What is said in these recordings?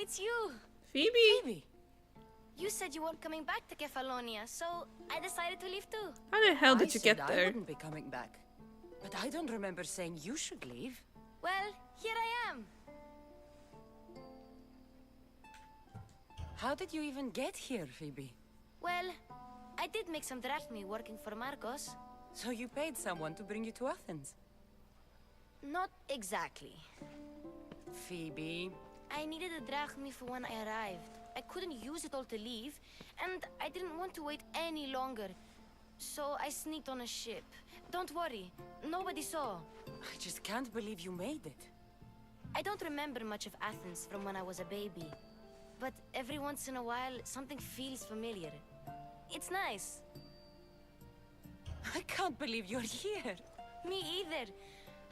it's you! Phoebe? Phoebe! You said you weren't coming back to Kefalonia, so I decided to leave too. How the hell did you get I there? wouldn't be coming back. But I don't remember saying you should leave. Well, here I am. How did you even get here, Phoebe? Well, I did make some drachmi working for Marcos. So you paid someone to bring you to Athens? Not exactly. Phoebe... I needed a drachmi for when I arrived. I couldn't use it all to leave, and I didn't want to wait any longer. So I sneaked on a ship. Don't worry, nobody saw. I just can't believe you made it. I don't remember much of Athens from when I was a baby. But every once in a while, something feels familiar. It's nice. I can't believe you're here. Me either.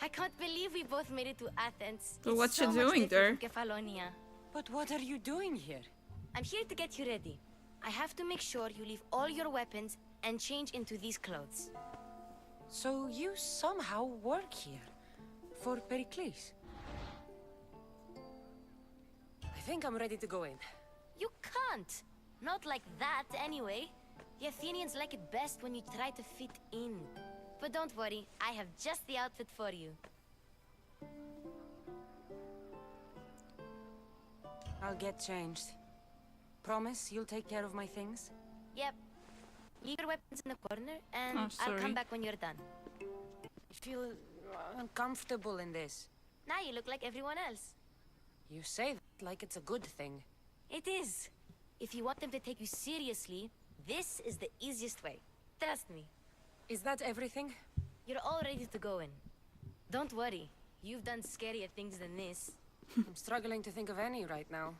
I can't believe we both made it to Athens. But It's what so you much doing there? different from Kefalonia. But what are you doing here? I'm here to get you ready. I have to make sure you leave all your weapons and change into these clothes. So you somehow work here? For Pericles? I think I'm ready to go in. You can't. Not like that, anyway. The Athenians like it best when you try to fit in. But don't worry, I have just the outfit for you. I'll get changed. Promise you'll take care of my things? Yep. Leave your weapons in the corner, and Oh, I'll sorry. come back when you're done. I feel uncomfortable in this. Now you look like everyone else. You say that like it's a good thing. It is. If you want them to take you seriously, this is the easiest way. Trust me. Is that everything? You're all ready to go in. Don't worry. You've done scarier things than this. I'm struggling to think of any right now.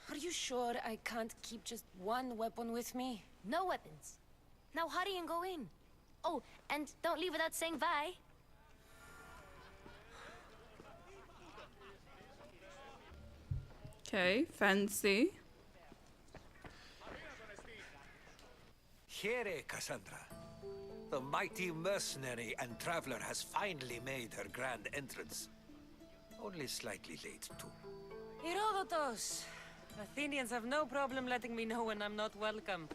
Are you sure I can't keep just one weapon with me? No weapons. Now hurry and go in. Oh, and don't leave without saying bye. Okay, fancy. Here, Cassandra. The mighty mercenary and traveler has finally made her grand entrance. Only slightly late, too. Herodotus! Athenians have no problem letting me know when I'm not welcome.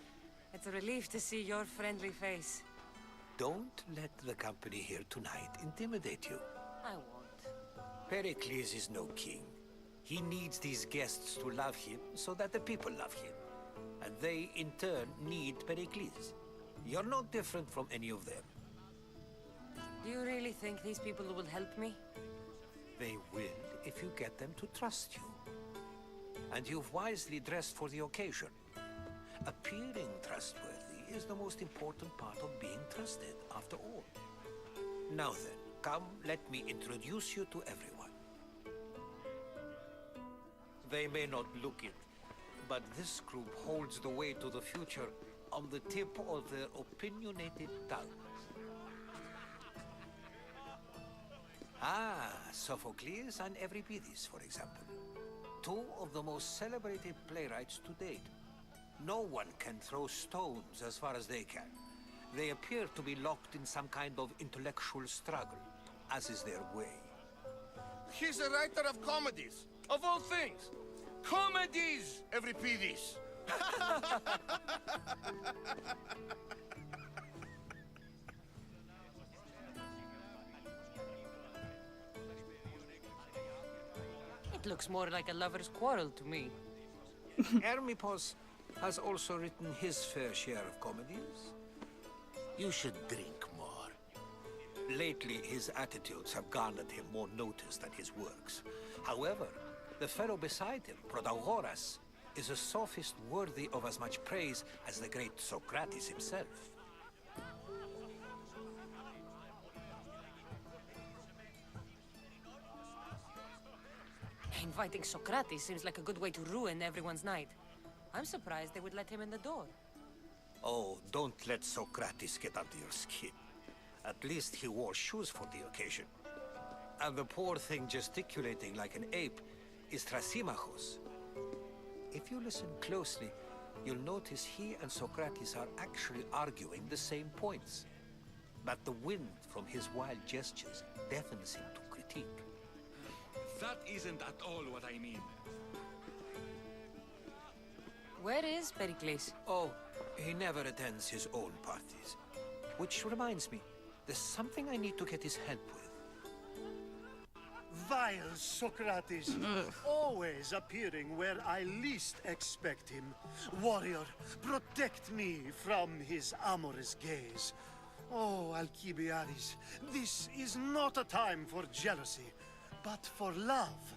It's a relief to see your friendly face. Don't let the company here tonight intimidate you. I won't. Pericles is no king. He needs these guests to love him so that the people love him. And they, in turn, need Pericles. You're no different from any of them. Do you really think these people will help me? They will if you get them to trust you. And you've wisely dressed for the occasion. Appearing trustworthy is the most important part of being trusted, after all. Now then, come, let me introduce you to everyone. They may not look it, but this group holds the way to the future on the tip of their opinionated tongues. Ah, Sophocles and Euripides, for example. Two of the most celebrated playwrights to date. No one can throw stones as far as they can. They appear to be locked in some kind of intellectual struggle, as is their way. He's a writer of comedies, of all things. Comedies, Euripides. It looks more like a lover's quarrel to me. Hermippos has also written his fair share of comedies. You should drink more. Lately, his attitudes have garnered him more notice than his works. However, the fellow beside him, Protagoras, is a sophist worthy of as much praise as the great Socrates himself. Inviting Socrates seems like a good way to ruin everyone's night. I'm surprised they would let him in the door. Oh, don't let Socrates get under your skin. At least he wore shoes for the occasion. And the poor thing gesticulating like an ape is Thrasymachos. If you listen closely, you'll notice he and Socrates are actually arguing the same points. But the wind from his wild gestures deafens him to critique. That isn't at all what I mean. Where is Pericles? Oh, he never attends his own parties. Which reminds me, there's something I need to get his help with. Vile Socrates, always appearing where I least expect him. Warrior, protect me from his amorous gaze. Oh, Alcibiades, this is not a time for jealousy, but for love.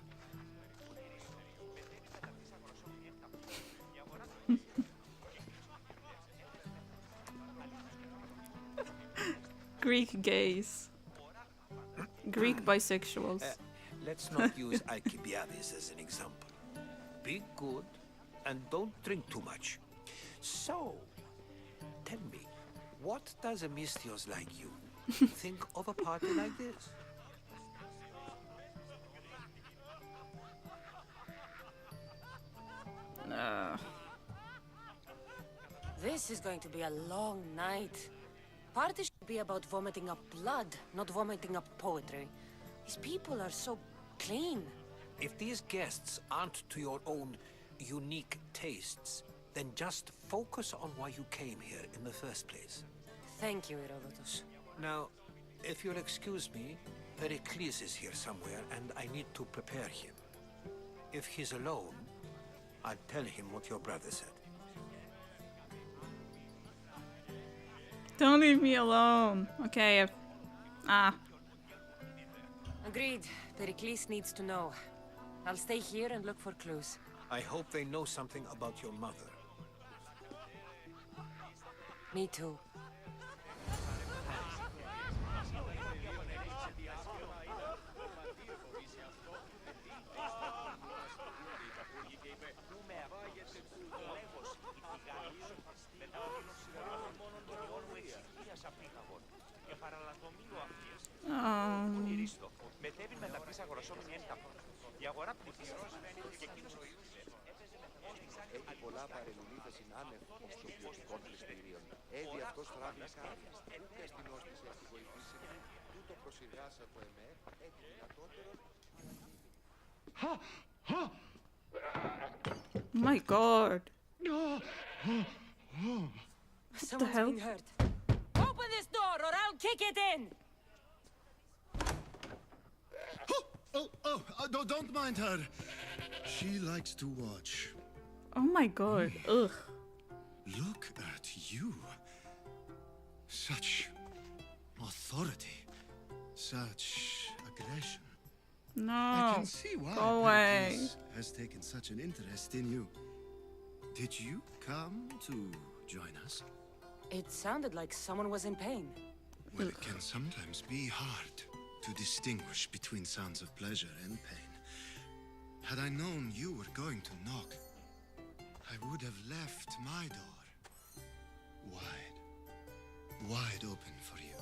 Greek gays. Greek bisexuals. Let's not use Alcibiades as an example. Be good and don't drink too much. So, tell me, what does a Mystios like you think of a party like this? This is going to be a long night. Party should be about vomiting up blood, not vomiting up poetry. These people are so clean. If these guests aren't to your own unique tastes, then just focus on why you came here in the first place. Thank you, Herodotus. Now, if you'll excuse me, Pericles is here somewhere, and I need to prepare him. If he's alone, I'll tell him what your brother said. Don't leave me alone. Okay. Agreed. Pericles needs to know. I'll stay here and look for clues. I hope they know something about your mother. Me too. Έχει πολλά παρελουλίδες συνάνευ ως των ποιοτικών πληστηρίων. Έδι αυτός τράβει κάρια. Ούτε στην όστηση έχει βοηθήσει. Τούτο προσιγάς από εμέ, έχει δυνατότερο. My God. Someone's hell? being hurt. Open this door or I'll kick it in! Don't mind her. She likes to watch. Oh my God. Ugh. Look at you. Such authority. Such aggression. No. I can see why Go away. Pericles has taken such an interest in you. Did you come to join us? It sounded like someone was in pain. Well, it can sometimes be hard to distinguish between sounds of pleasure and pain. Had I known you were going to knock, I would have left my door wide open for you.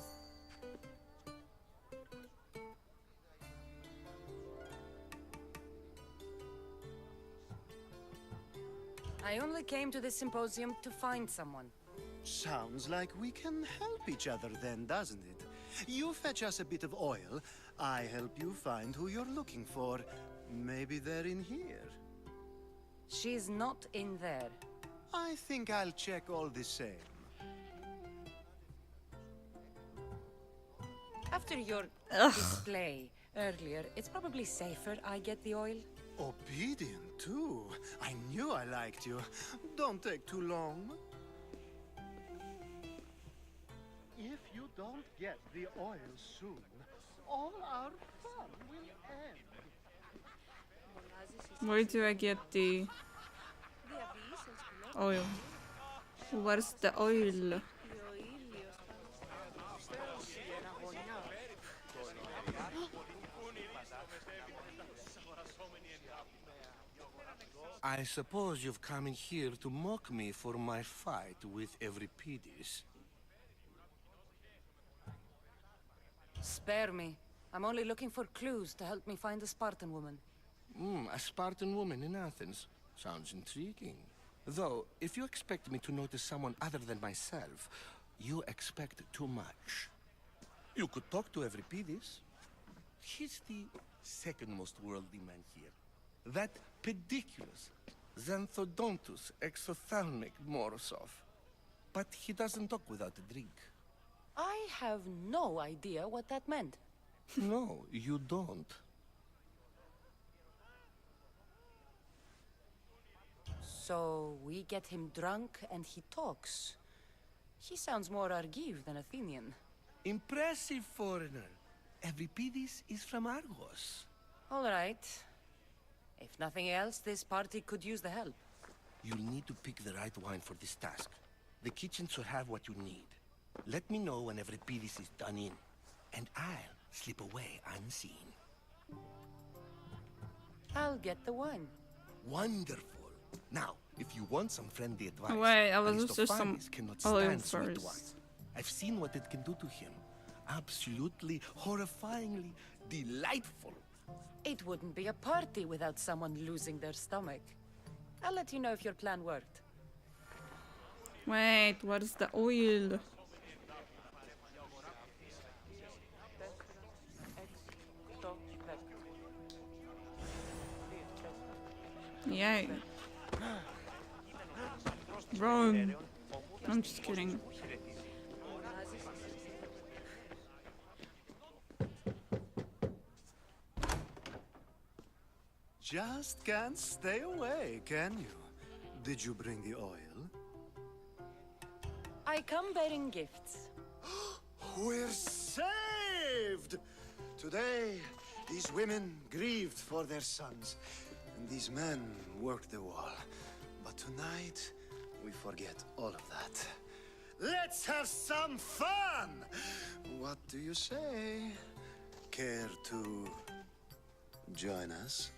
I only came to this symposium to find someone. Sounds like we can help each other then, doesn't it? You fetch us a bit of oil, I help you find who you're looking for. Maybe they're in here. She's not in there. I think I'll check all the same. After your display earlier, it's probably safer I get the oil. Obedient, too. I knew I liked you. Don't take too long. If you don't get the oil soon, all our fun will end. Where do I get the oil? Where's the oil? I suppose you've come in here to mock me for my fight with Euripides. Spare me. I'm only looking for clues to help me find a Spartan woman. A Spartan woman in Athens. Sounds intriguing. Though, if you expect me to notice someone other than myself, you expect too much. You could talk to Euripides. He's the second most worldly man here. That pediculous, Xanthodontus exophthalmic Morosov. But he doesn't talk without a drink. I have no idea what that meant. No, you don't. So we get him drunk and he talks. He sounds more Argiv than Athenian. Impressive, foreigner. Euripides is from Argos. All right. If nothing else, this party could use the help. You'll need to pick the right wine for this task. The kitchen should have what you need. Let me know when Euripides is done in, and I'll slip away unseen. I'll get the wine. Wonderful. Now, if you want some friendly advice, Wait, I was just some Aristophanes cannot olive stand sweet first. wine. I've seen what it can do to him. Absolutely, horrifyingly delightful. It wouldn't be a party without someone losing their stomach. I'll let you know if your plan worked. Wait, what is the oil? Yay. Run. I'm just kidding. Just can't stay away, can you? Did you bring the oil? I come bearing gifts. We're saved! Today, these women grieved for their sons, and these men worked the wall. But tonight, we forget all of that. Let's have some fun! What do you say? Care to join us?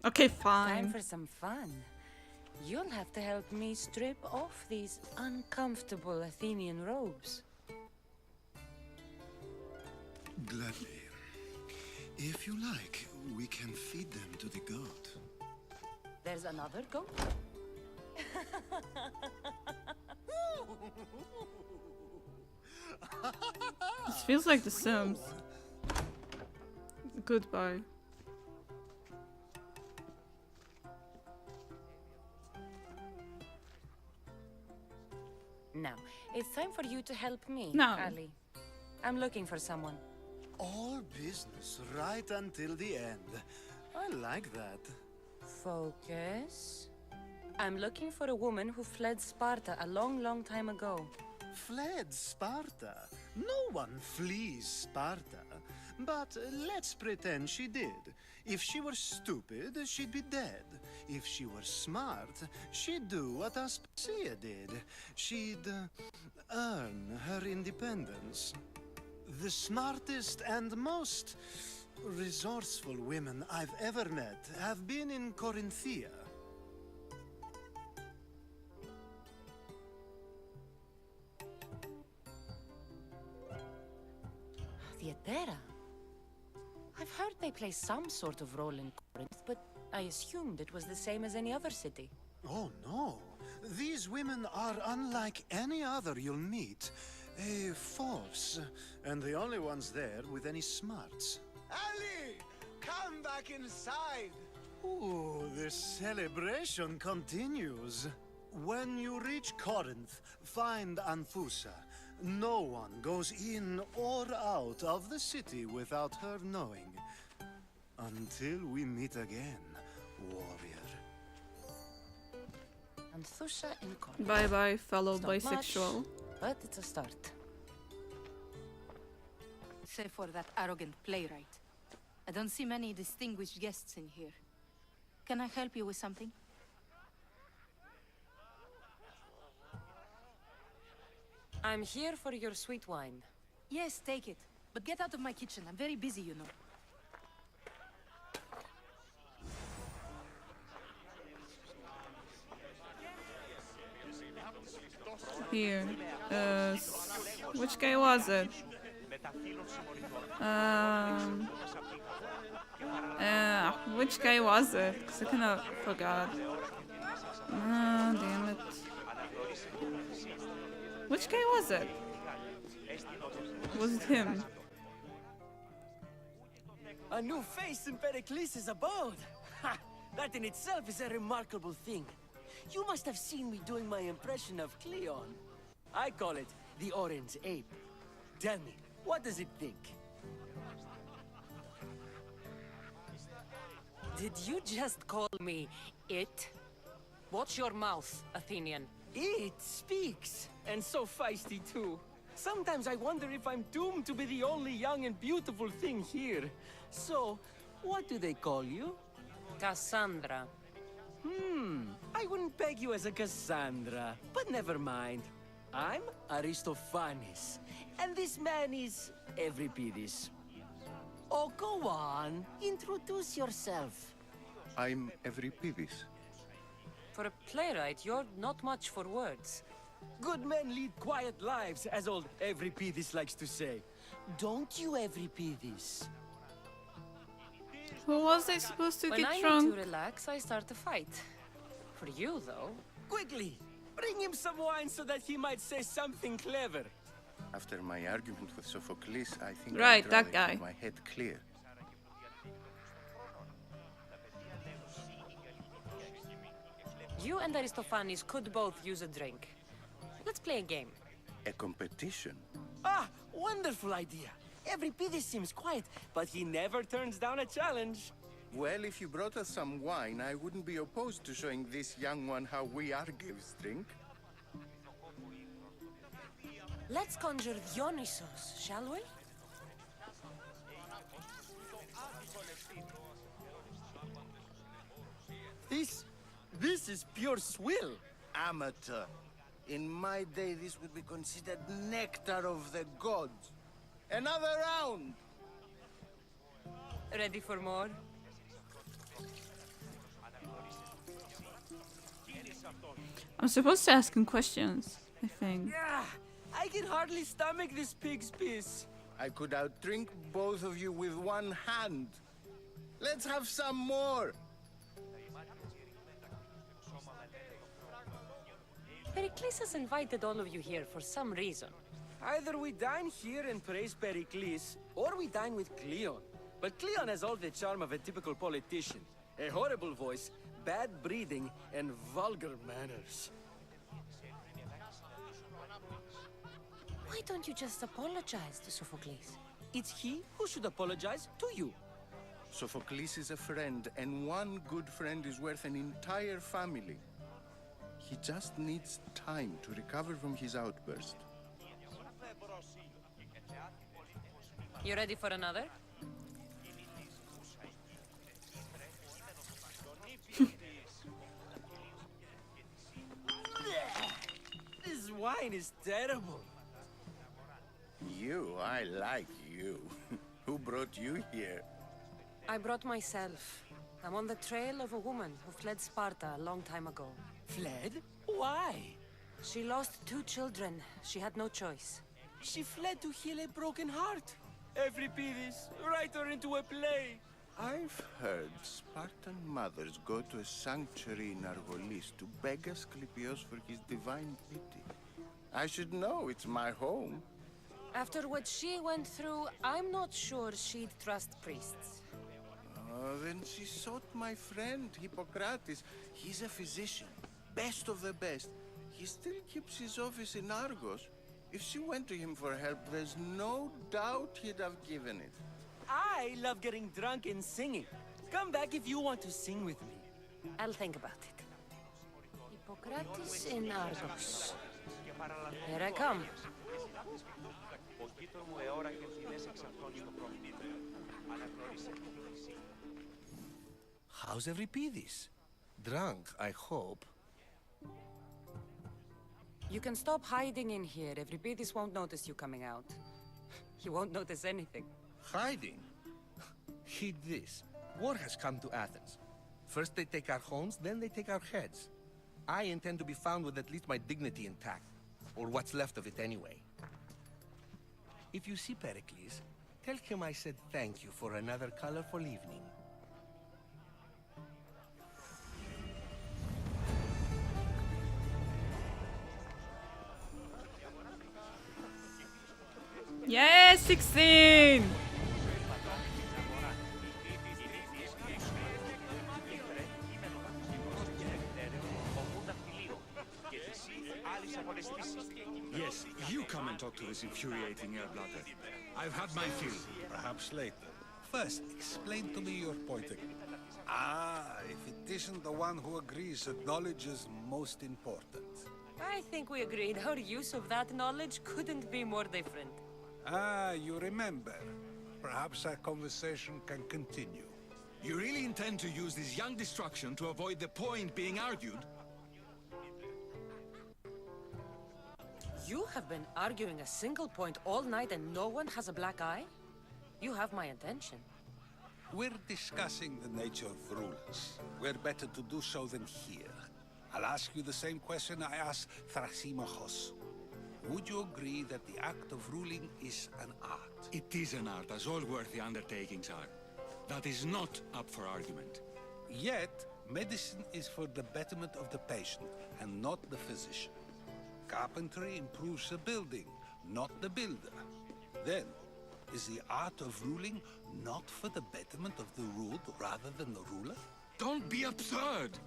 Okay, Time fine. for some fun. You'll have to help me strip off these uncomfortable Athenian robes. Gladly. If you like, we can feed them to the goat. There's another goat? This feels like The Sims. Goodbye. Now, it's time for you to help me, No. Ali. I'm looking for someone. All business right until the end. I like that. Focus. I'm looking for a woman who fled Sparta a long, long time ago. Fled Sparta. No one flees Sparta. But let's pretend she did. If she were stupid, she'd be dead. If she were smart, she'd do what Aspasia did. She'd earn her independence. The smartest and most resourceful women I've ever met have been in Corinthia. Theatera. I've heard they play some sort of role in Corinth, but I assumed it was the same as any other city. Oh, no. These women are unlike any other you'll meet. A force, and the only ones there with any smarts. Ali! Come back inside! Ooh, the celebration continues. When you reach Corinth, find Anfusa. No one goes in or out of the city without her knowing. Until we meet again, warrior. And Thusha in Corinth. Bye bye, fellow It's not bisexual. much, but it's a start. Save for that arrogant playwright. I don't see many distinguished guests in here. Can I help you with something? I'm here for your sweet wine. Yes, take it. But get out of my kitchen. I'm very busy, you know. Here. Which guy was it? Which guy was it? Because I kind of forgot. Ah, damn it. Which guy was it? Was it him? A new face in Pericles' abode! Ha! That in itself is a remarkable thing. You must have seen me doing my impression of Cleon. I call it the Orange Ape. Tell me, what does it think? Did you just call me it? Watch your mouth, Athenian. It speaks, and so feisty too. Sometimes I wonder if I'm doomed to be the only young and beautiful thing here. So, what do they call you? Cassandra. I wouldn't peg you as a Cassandra, but never mind. I'm Aristophanes, and this man is Euripides. Oh, go on. Introduce yourself. I'm Euripides. For a playwright, you're not much for words. Good men lead quiet lives, as old Euripides likes to say. Don't you, Euripides? Who was I supposed to When get I drunk? need to relax, I start a fight. For you, though. Quickly! Bring him some wine so that he might say something clever. After my argument with Sophocles, I think Right, I'd that rather guy. keep my head clear. You and Aristophanes could both use a drink. Let's play a game. A competition? Ah, wonderful idea. Euripides seems quiet, but he never turns down a challenge. Well, if you brought us some wine, I wouldn't be opposed to showing this young one how we Argives drink. Let's conjure Dionysos, shall we? This is pure swill. Amateur. In my day, this would be considered nectar of the gods. Another round! Ready for more? I'm supposed to ask him questions, I think. Yeah, I can hardly stomach this pig's piss. I could outdrink both of you with one hand. Let's have some more! Pericles has invited all of you here for some reason. Either we dine here and praise Pericles, or we dine with Cleon. But Cleon has all the charm of a typical politician. A horrible voice, bad breeding, and vulgar manners. Why don't you just apologize to Sophocles? It's he who should apologize to you. Sophocles is a friend, and one good friend is worth an entire family. He just needs time to recover from his outburst. You ready for another? This wine is terrible. You, I like you. Who brought you here? I brought myself. I'm on the trail of a woman who fled Sparta a long time ago. Fled? Why? She lost 2 children. She had no choice. She fled to heal a broken heart. Euripides, write her into a play. I've heard Spartan mothers go to a sanctuary in Argolis to beg Asclepios for his divine pity. I should know, it's my home. After what she went through, I'm not sure she'd trust priests. Then she sought my friend, Hippocrates. He's a physician, best of the best. He still keeps his office in Argos. If she went to him for help, there's no doubt he'd have given it. I love getting drunk and singing. Come back if you want to sing with me. I'll think about it. Hippocrates in Argos. Here I come. How's Euripides? Drunk, I hope. You can stop hiding in here. Euripides won't notice you coming out. He won't notice anything. Hiding? Heed this. War has come to Athens. First they take our homes, then they take our heads. I intend to be found with at least my dignity intact. Or what's left of it anyway. If you see Pericles, tell him I said thank you for another colorful evening. Yes, 16! You come and talk to this infuriating air-blooded. I've had my fill. Perhaps later. First, explain to me your point again. Ah, if it isn't the one who agrees that knowledge is most important. I think we agreed our use of that knowledge couldn't be more different. Ah, you remember. Perhaps our conversation can continue. You really intend to use this young destruction to avoid the point being argued? You have been arguing a single point all night and no one has a black eye? You have my attention. We're discussing the nature of rulers. We're better to do so than here. I'll ask you the same question I asked Thrasimachos. Would you agree that the act of ruling is an art? It is an art, as all worthy undertakings are. That is not up for argument. Yet, medicine is for the betterment of the patient, and not the physician. Carpentry improves the building, not the builder. Then, is the art of ruling not for the betterment of the ruled rather than the ruler? Don't be absurd!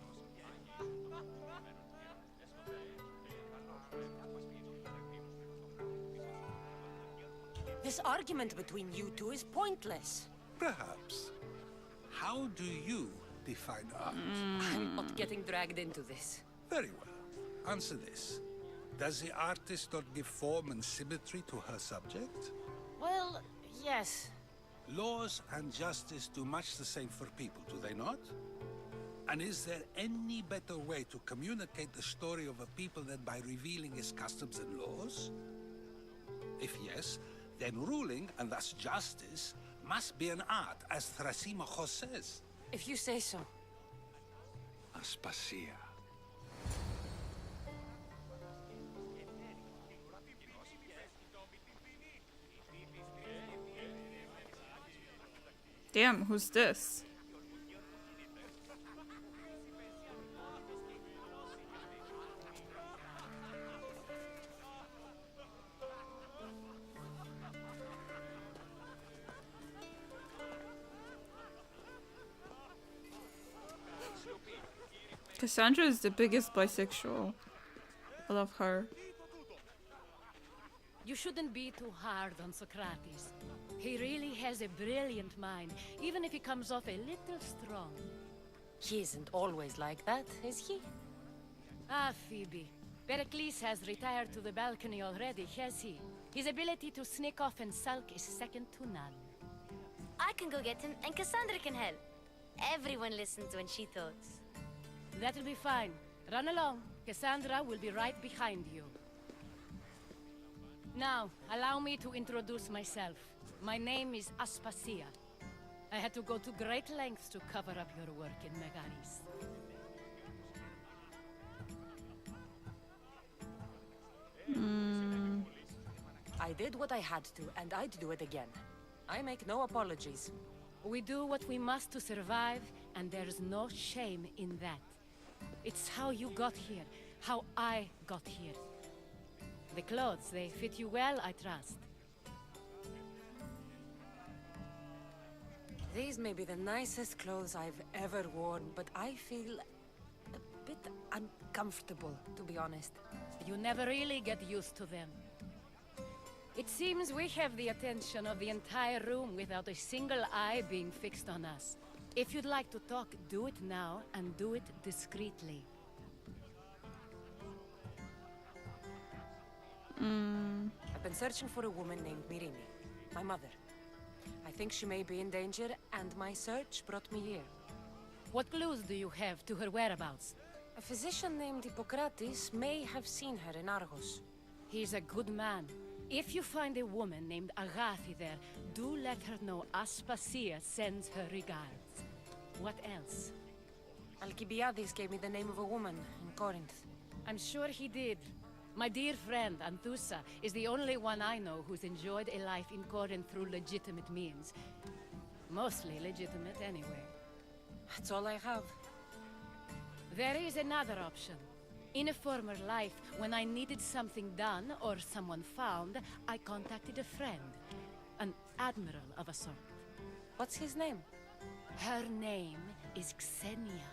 This argument between you two is pointless. Perhaps. How do you define art? I'm not getting dragged into this. Very well. Answer this. Does the artist not give form and symmetry to her subject? Well, yes. Laws and justice do much the same for people, do they not? And is there any better way to communicate the story of a people than by revealing its customs and laws? If yes, then ruling, and thus justice, must be an art, as Thrasimachos says. If you say so. Aspasia. Damn, who's this? Cassandra is the biggest bisexual. I love her. You shouldn't be too hard on Socrates. He really has a brilliant mind, even if he comes off a little strong. He isn't always like that, is he? Ah, Phoebe. Pericles has retired to the balcony already, has he? His ability to sneak off and sulk is second to none. I can go get him, and Cassandra can help. Everyone listens when she talks. That'll be fine. Run along. Cassandra will be right behind you. Now, allow me to introduce myself. My name is Aspasia. I had to go to great lengths to cover up your work in Megaris. I did what I had to, and I'd do it again. I make no apologies. We do what we must to survive, and there's no shame in that. It's how you got here, how I got here. The clothes, they fit you well, I trust. These may be the nicest clothes I've ever worn, but I feel a bit uncomfortable, to be honest. You never really get used to them. It seems we have the attention of the entire room without a single eye being fixed on us. If you'd like to talk, do it now, and do it discreetly. I've been searching for a woman named Mirimi, my mother. I think she may be in danger, and my search brought me here. What clues do you have to her whereabouts? A physician named Hippocrates may have seen her in Argos. He's a good man. If you find a woman named Agathi there, do let her know Aspasia sends her regards. What else? Alcibiades gave me the name of a woman in Corinth. I'm sure he did. My dear friend, Anthusa, is the only one I know who's enjoyed a life in Corinth through legitimate means. Mostly legitimate, anyway. That's all I have. There is another option. In a former life, when I needed something done or someone found, I contacted a friend. An admiral of a sort. What's his name? Her name is Xenia.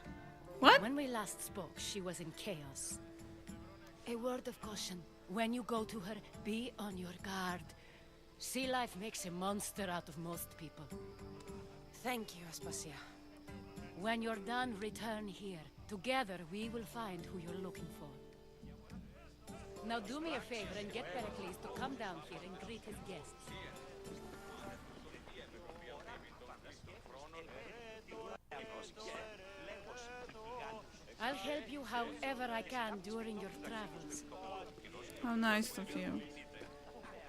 What? When we last spoke, she was in chaos. A word of caution. When you go to her, be on your guard. Sea life makes a monster out of most people. Thank you, Aspasia. When you're done, return here. Together, we will find who you're looking for. Now do me a favor and get Pericles to come down here and greet his guests. I'll help you however I can during your travels. How nice of you.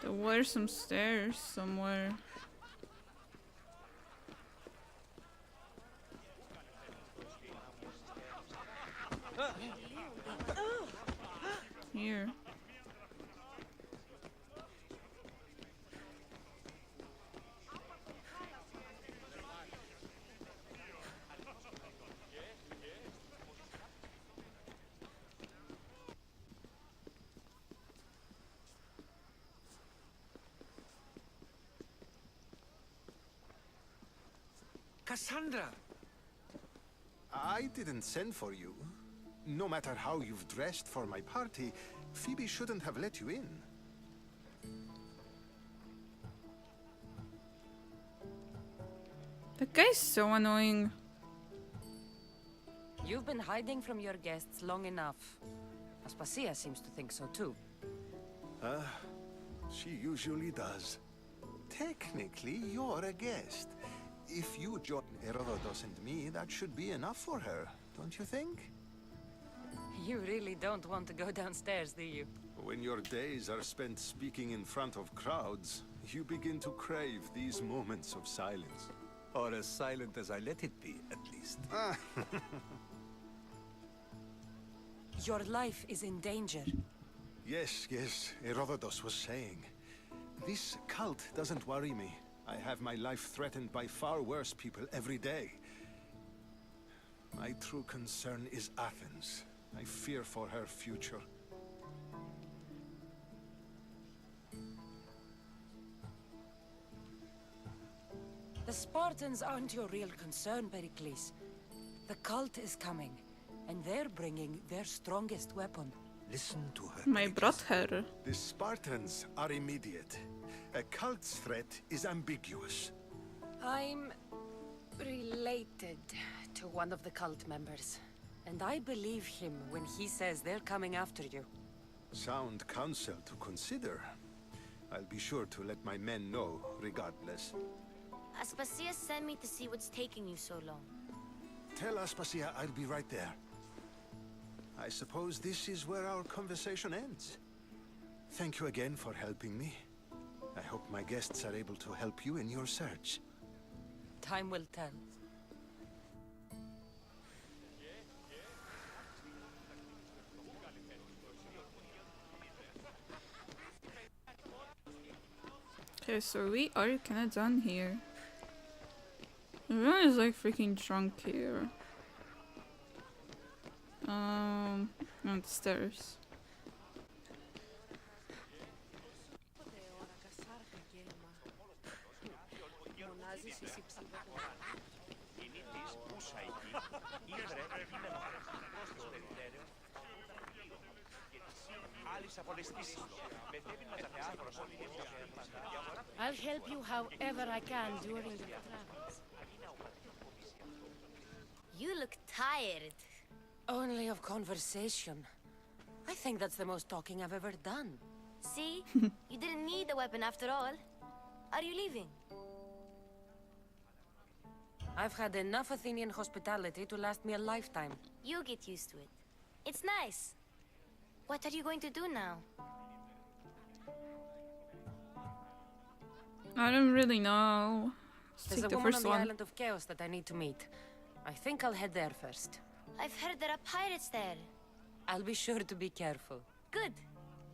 There were some stairs somewhere. Here. Cassandra! I didn't send for you. No matter how you've dressed for my party, Phoebe shouldn't have let you in. That guy's so annoying. You've been hiding from your guests long enough. Aspasia seems to think so too. She usually does. Technically, you're a guest. If you join Herodotus and me, that should be enough for her, don't you think? You really don't want to go downstairs, do you? When your days are spent speaking in front of crowds, you begin to crave these moments of silence. Or as silent as I let it be, at least. Your life is in danger. Yes, Herodotus was saying. This cult doesn't worry me. I have my life threatened by far worse people every day. My true concern is Athens. I fear for her future. The Spartans aren't your real concern, Pericles. The cult is coming, and they're bringing their strongest weapon. Listen to her. My brother. The Spartans are immediate. A cult's threat is ambiguous. I'm related to one of the cult members, and I believe him when he says they're coming after you. Sound counsel to consider. I'll be sure to let my men know, regardless. Aspasia sent me to see what's taking you so long. Tell Aspasia I'll be right there. I suppose this is where our conversation ends. Thank you again for helping me. I hope my guests are able to help you in your search. Time will tell. Okay, so we are kinda done here. Everyone is like freaking drunk here. On the stairs. I'll help you however I can during your travels. You look tired. Only of conversation. I think that's the most talking I've ever done. See? You didn't need a weapon after all. Are you leaving? I've had enough Athenian hospitality to last me a lifetime. You get used to it. It's nice. What are you going to do now? I don't really know. Let's There's take a the woman first on the one. island of Chaos that I need to meet. I think I'll head there first. I've heard there are pirates there. I'll be sure to be careful. Good.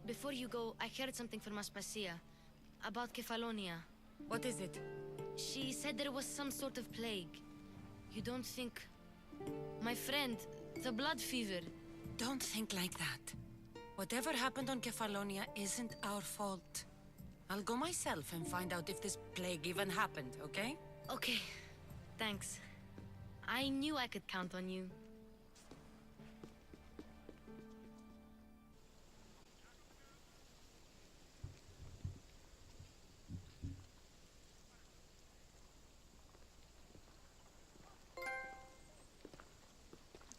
Before you go, I heard something from Aspasia. About Kefalonia. What is it? She said there was some sort of plague. You don't think... My friend, the blood fever. Don't think like that. Whatever happened on Kefalonia isn't our fault. I'll go myself and find out if this plague even happened, okay? Okay. Thanks. I knew I could count on you.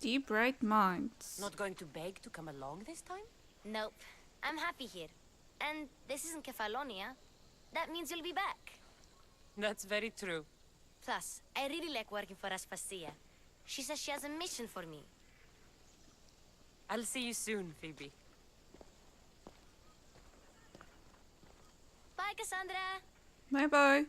deep bright minds. Not going to beg to come along this time? Nope. I'm happy here. And this isn't Kefalonia. That means you'll be back. That's very true. Plus, I really like working for Aspasia. She says she has a mission for me. I'll see you soon, Phoebe. Bye, Cassandra! Bye bye.